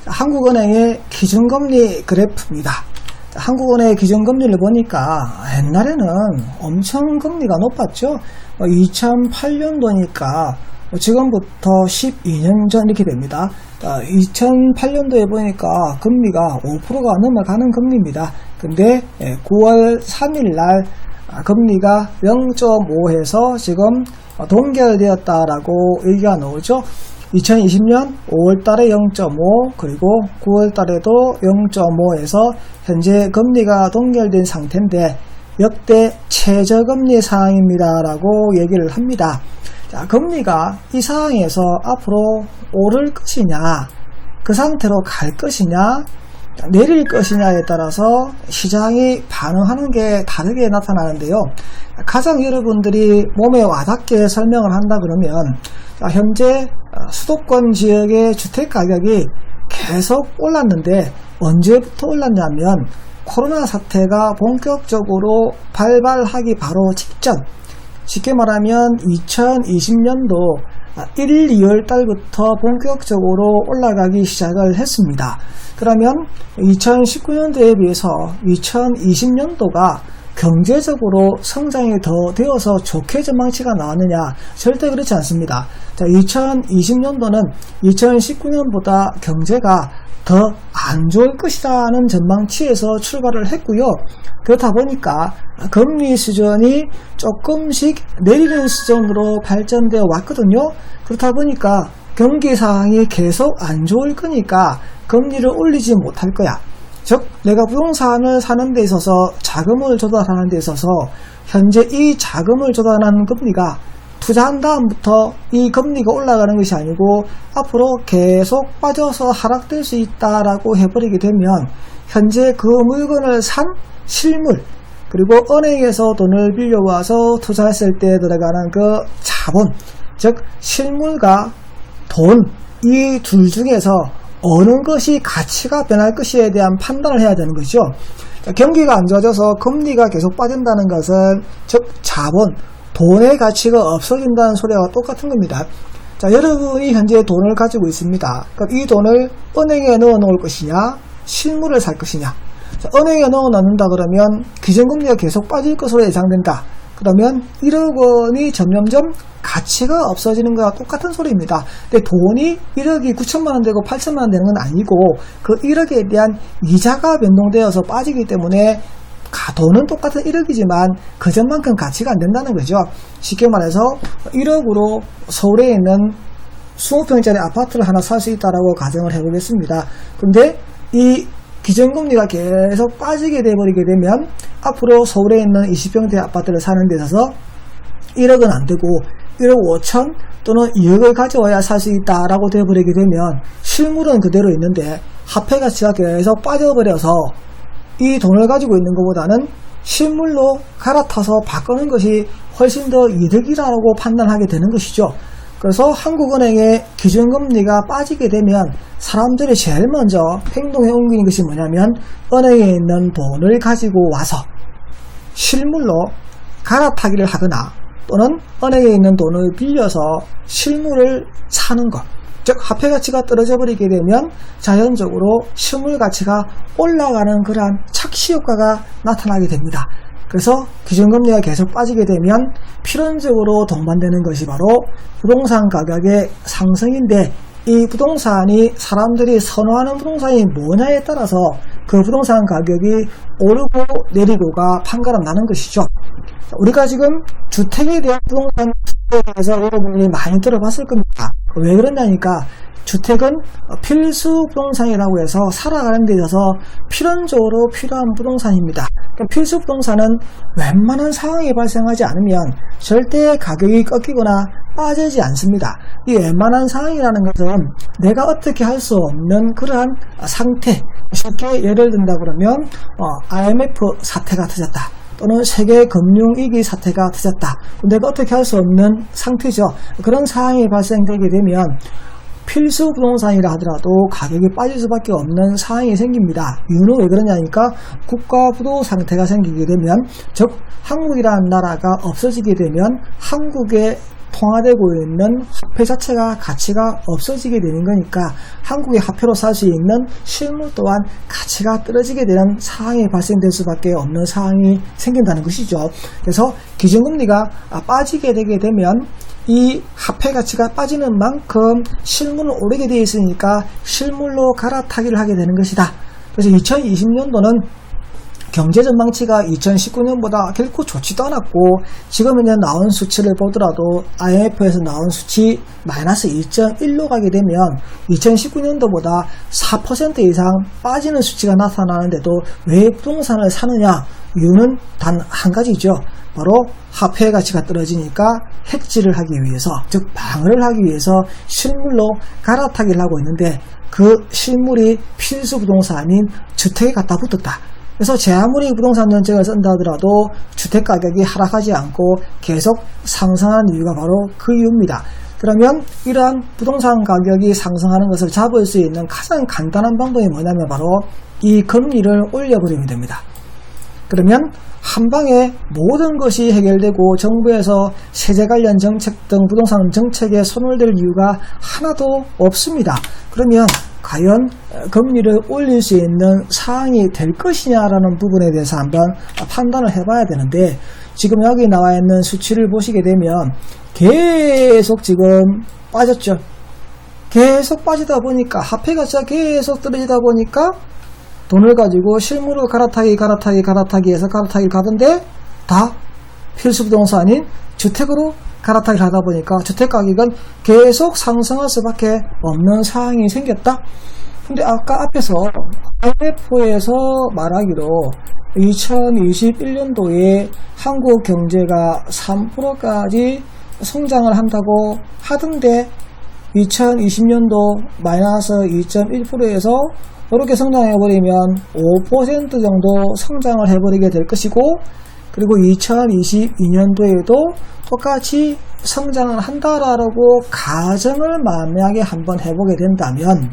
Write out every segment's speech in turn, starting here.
한국은행의 기준금리 그래프입니다. 한국은행의 기준금리를 보니까 옛날에는 엄청 금리가 높았죠. 2008년도니까 지금부터 12년 전 이렇게 됩니다. 2008년도에 보니까 금리가 5%가 넘어가는 금리입니다. 근데 9월 3일 날 금리가 0.5에서 지금 동결되었다라고 얘기가 나오죠. 2020년 5월달에 0.5 그리고 9월달에도 0.5에서 현재 금리가 동결된 상태인데 역대 최저금리 상황입니다 라고 얘기를 합니다. 자, 금리가 이 상황에서 앞으로 오를 것이냐 그 상태로 갈 것이냐 내릴 것이냐에 따라서 시장이 반응하는 게 다르게 나타나는데요. 가장 여러분들이 몸에 와닿게 설명을 한다 그러면 현재 수도권 지역의 주택가격이 계속 올랐는데 언제부터 올랐냐면 코로나 사태가 본격적으로 발발하기 바로 직전, 쉽게 말하면 2020년도 1, 2월 달부터 본격적으로 올라가기 시작을 했습니다. 그러면 2019년도에 비해서 2020년도가 경제적으로 성장이 더 되어서 좋게 전망치가 나왔느냐? 절대 그렇지 않습니다. 자, 2020년도는 2019년보다 경제가 더 안 좋을 것이라는 전망치에서 출발을 했고요. 그렇다 보니까 금리 수준이 조금씩 내리는 수준으로 발전되어 왔거든요. 그렇다 보니까 경기 상황이 계속 안 좋을 거니까 금리를 올리지 못할 거야. 즉 내가 부동산을 사는 데 있어서 자금을 조달하는 데 있어서 현재 이 자금을 조달하는 금리가 투자한 다음부터 이 금리가 올라가는 것이 아니고 앞으로 계속 빠져서 하락될 수 있다라고 해버리게 되면 현재 그 물건을 산 실물 그리고 은행에서 돈을 빌려와서 투자했을 때 들어가는 그 자본 즉 실물과 돈 이 둘 중에서 어느 것이 가치가 변할 것에 대한 판단을 해야 되는 거죠. 경기가 안 좋아져서 금리가 계속 빠진다는 것은 즉 자본 돈의 가치가 없어진다는 소리와 똑같은 겁니다. 자, 여러분이 현재 돈을 가지고 있습니다. 그럼 이 돈을 은행에 넣어 놓을 것이냐 실물을 살 것이냐. 자, 은행에 넣어 놓는다 그러면 기준금리가 계속 빠질 것으로 예상된다. 그러면 1억 원이 점점점 가치가 없어지는 것과 똑같은 소리입니다. 근데 돈이 1억이 9천만 원 되고 8천만 원 되는 건 아니고 그 1억에 대한 이자가 변동되어서 빠지기 때문에 돈은 똑같은 1억이지만 그전만큼 가치가 안 된다는 거죠. 쉽게 말해서 1억으로 서울에 있는 20평짜리 아파트를 하나 살 수 있다라고 가정을 해보겠습니다. 근데 이 기준금리가 계속 빠지게 돼버리게 되면 앞으로 서울에 있는 20평대 아파트를 사는 데 있어서 1억은 안 되고 1억 5천 또는 2억을 가져와야 살 수 있다라고 돼버리게 되면 실물은 그대로 있는데 화폐 가치가 계속 빠져버려서 이 돈을 가지고 있는 것보다는 실물로 갈아타서 바꾸는 것이 훨씬 더 이득이라고 판단하게 되는 것이죠. 그래서 한국은행의 기준금리가 빠지게 되면 사람들이 제일 먼저 행동에 옮기는 것이 뭐냐면 은행에 있는 돈을 가지고 와서 실물로 갈아타기를 하거나 또는 은행에 있는 돈을 빌려서 실물을 사는 것. 즉 화폐 가치가 떨어져 버리게 되면 자연적으로 실물 가치가 올라가는 그러한 착시 효과가 나타나게 됩니다. 그래서 기준금리가 계속 빠지게 되면 필연적으로 동반되는 것이 바로 부동산 가격의 상승인데 이 부동산이 사람들이 선호하는 부동산이 뭐냐에 따라서 그 부동산 가격이 오르고 내리고가 판가름 나는 것이죠. 우리가 지금 주택에 대한 부동산 투자에 대해서 여러분이 많이 들어봤을 겁니다. 왜 그러냐니까 주택은 필수 부동산이라고 해서 살아가는 데 있어서 필연적으로 필요한 부동산입니다. 필수 부동산은 웬만한 상황이 발생하지 않으면 절대 가격이 꺾이거나 빠지지 않습니다. 이 웬만한 상황이라는 것은 내가 어떻게 할 수 없는 그러한 상태. 쉽게 예를 든다 그러면 IMF 사태가 터졌다. 또는 세계 금융위기 사태가 터졌다. 내가 어떻게 할 수 없는 상태죠. 그런 상황이 발생되게 되면 필수 부동산이라 하더라도 가격이 빠질 수밖에 없는 상황이 생깁니다. 이유는 왜 그러냐니까 국가 부도 상태가 생기게 되면 즉 한국이라는 나라가 없어지게 되면 한국의 통화되고 있는 화폐 자체가 가치가 없어지게 되는 거니까 한국의 화폐로 살 수 있는 실물 또한 가치가 떨어지게 되는 상황이 발생될 수밖에 없는 상황이 생긴다는 것이죠. 그래서 기준금리가 빠지게 되게 되면 이 화폐 가치가 빠지는 만큼 실물은 오르게 되어 있으니까 실물로 갈아타기를 하게 되는 것이다. 그래서 2020년도는 경제 전망치가 2019년보다 결코 좋지도 않았고 지금 현재 나온 수치를 보더라도 IMF에서 나온 수치 마이너스 2.1로 가게 되면 2019년도보다 4% 이상 빠지는 수치가 나타나는데도 왜 부동산을 사느냐? 이유는 단 한 가지죠. 바로 화폐 가치가 떨어지니까 해지를 하기 위해서, 즉 방어를 하기 위해서 실물로 갈아타기를 하고 있는데 그 실물이 필수 부동산인 주택에 갖다 붙었다. 그래서 제 아무리 부동산 정책을 쓴다 하더라도 주택 가격이 하락하지 않고 계속 상승한 이유가 바로 그 이유입니다. 그러면 이러한 부동산 가격이 상승하는 것을 잡을 수 있는 가장 간단한 방법이 뭐냐면 바로 이 금리를 올려버리면 됩니다. 그러면 한방에 모든 것이 해결되고 정부에서 세제 관련 정책 등 부동산 정책에 손을 댈 이유가 하나도 없습니다. 그러면 과연 금리를 올릴 수 있는 사항이 될 것이냐라는 부분에 대해서 한번 판단을 해봐야 되는데 지금 여기 나와 있는 수치를 보시게 되면 계속 지금 빠졌죠. 계속 빠지다 보니까 화폐 가치가 계속 떨어지다 보니까 돈을 가지고 실물을 갈아타기 해서 갈아타기 가던데 다 필수 부동산인 주택으로 갈아타기를 하다 보니까 주택 가격은 계속 상승할 수밖에 없는 상황이 생겼다. 근데 아까 앞에서 IMF에서 말하기로 2021년도에 한국 경제가 3%까지 성장을 한다고 하던데 2020년도 마이너스 2.1%에서 이렇게 성장해버리면 5% 정도 성장을 해버리게 될 것이고 그리고 2022년도에도 똑같이 성장을 한다라고 가정을 만약에 한번 해보게 된다면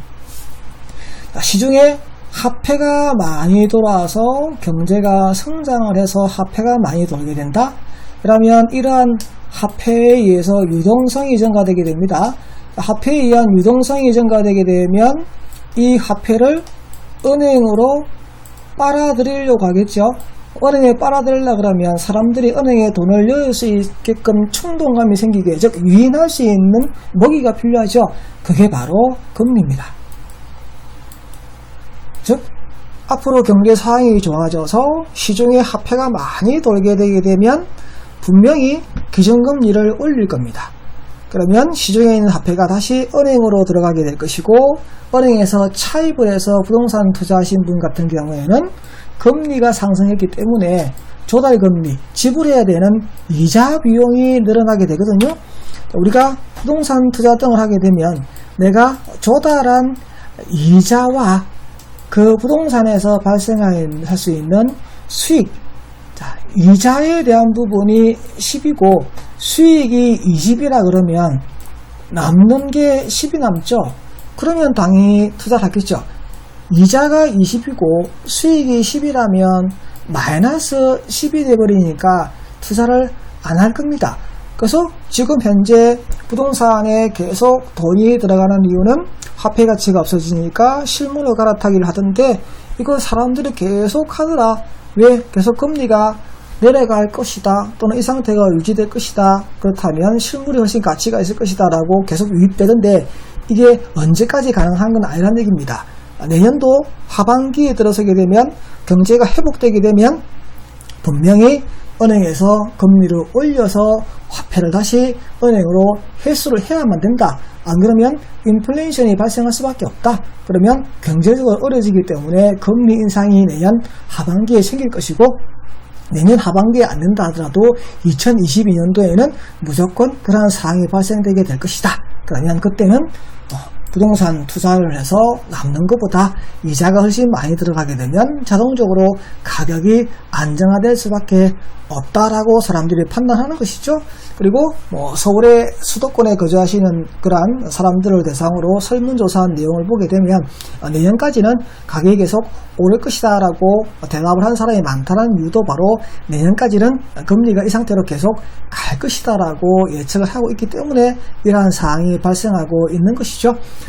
시중에 화폐가 많이 돌아와서 경제가 성장을 해서 화폐가 많이 돌게 된다? 그러면 이러한 화폐에 의해서 유동성이 증가되게 됩니다. 화폐에 의한 유동성이 증가되게 되면 이 화폐를 은행으로 빨아들이려고 하겠죠. 은행에 빨아들이려고 그러면 사람들이 은행에 돈을 넣을 수 있게끔 충동감이 생기게, 즉 유인할 수 있는 먹이가 필요하죠. 그게 바로 금리입니다. 즉 앞으로 경제 상황이 좋아져서 시중에 화폐가 많이 돌게 되게 되면 분명히 기준금리를 올릴 겁니다. 그러면 시중에 있는 화폐가 다시 은행으로 들어가게 될 것이고 은행에서 차입을 해서 부동산 투자하신 분 같은 경우에는 금리가 상승했기 때문에 조달금리, 지불해야 되는 이자 비용이 늘어나게 되거든요. 우리가 부동산 투자 등을 하게 되면 내가 조달한 이자와 그 부동산에서 발생할 수 있는 수익, 이자에 대한 부분이 10이고 수익이 20이라 그러면 남는 게 10이 남죠. 그러면 당연히 투자를 하겠죠. 이자가 20이고 수익이 10이라면 마이너스 10이 돼버리니까 투자를 안 할 겁니다. 그래서 지금 현재 부동산에 계속 돈이 들어가는 이유는 화폐 가치가 없어지니까 실물로 갈아타기를 하던데 이거 사람들이 계속 하더라. 왜? 계속 금리가 내려갈 것이다 또는 이 상태가 유지될 것이다, 그렇다면 실물이 훨씬 가치가 있을 것이다 라고 계속 유입되던데 이게 언제까지 가능한 건 아니라는 얘기입니다. 내년도 하반기에 들어서게 되면 경제가 회복되게 되면 분명히 은행에서 금리를 올려서 화폐를 다시 은행으로 회수를 해야만 된다. 안 그러면 인플레이션이 발생할 수밖에 없다. 그러면 경제적으로 어려지기 때문에 금리 인상이 내년 하반기에 생길 것이고 내년 하반기에 안 된다 하더라도 2022년도에는 무조건 그러한 상황이 발생되게 될 것이다. 그러면 그때는 부동산 투자를 해서 남는 것보다 이자가 훨씬 많이 들어가게 되면 자동적으로 가격이 안정화될 수밖에 없다라고 사람들이 판단하는 것이죠. 그리고 뭐 서울의 수도권에 거주하시는 그러한 사람들을 대상으로 설문조사한 내용을 보게 되면 내년까지는 가격이 계속 오를 것이다 라고 대답을 한 사람이 많다는 이유도 바로 내년까지는 금리가 이 상태로 계속 갈 것이다 라고 예측을 하고 있기 때문에 이러한 사항이 발생하고 있는 것이죠.